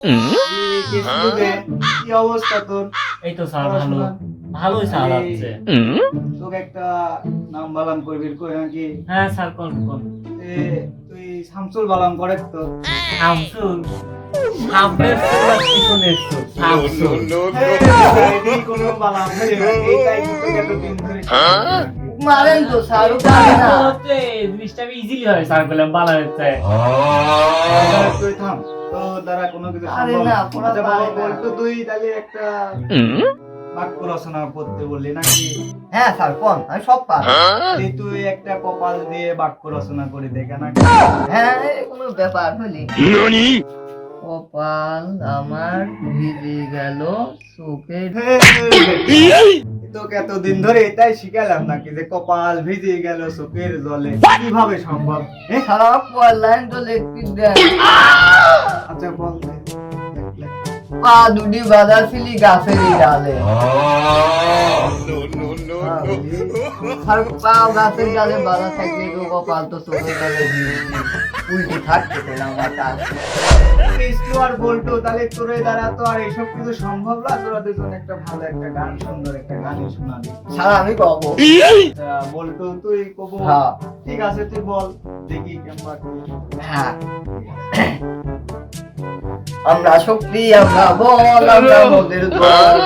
কি অবস্থা তোর? এই তো স্যার ভালো, ভালোই স্যার আছে। তোকে একটা নাম বালাম করবি কই নাকি? হ্যাঁ স্যার কোন কোন তুই শামসুল বালাম করে তো? শামসুল, সামনের পিছনের শামসুল। এই কোনো বালাম হয়ে এই তাই তোকে এতদিন ধরে মারেন তো স্যার পারে না। জিনিসটা আমি ইজিলি হয় স্যার বললাম বালা হচ্ছে। তুই থাম, তো দ্বারা কোনো কিছু আরে সম্ভব না, না। কোনো আচ্ছা পারে বাবা, না। বলতো তুই তাহলে একটা বাক্য রচনা করতে বললি নাকি? হ্যাঁ স্যার কোন আমি সব পারি। এই তুই একটা কপাল দিয়ে বাক্য রচনা করে দেখা নাকি? হ্যাঁ কোনো ব্যাপার হলি। কপাল আমার ভিজে গেল চোখে। তোকে এতদিন ধরে এটাই শিখালাম নাকি যে কপাল ভিজে গেল চোখের জলে, কিভাবে সম্ভব? খারাপ লাইন তো লিখতে দেন। আচ্ছা বল দে। পা দুটি বাঁধা ছিলি গাছেরই ডালে। আর পা গাছের ডালে বাঁধা থাকলে তো কপাল তো চোখের ডালে উল্টে থাকতে না মাথা। কৃষ্ণ আর বলতো তাহলে তোরে দ্বারা তো আর এইসব কিছু সম্ভব না। তোরা দুজন একটা ভালো একটা গান, সুন্দর একটা গানই শোনাবি। সারা আমি কব। বলতো তুই কবো? হ্যাঁ। ঠিক আছে তুই বল দেখি কেমন কি। হ্যাঁ। আমরা শক্তি, আমরা বল, আমরা মোদের দল।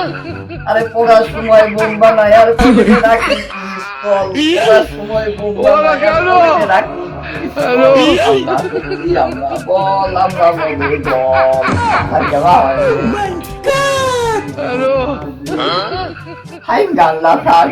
আরে পড়ার সময় বোম বানাই আর পড়তে রাখি পিস্তল। পড়ার সময় বোম বানাই আর পড়তে রাখি পিস্তল। আমরা শক্তি, আমরা বল, আমরা মোদের দল। আর কেমন? হাই গাল্লা থাক।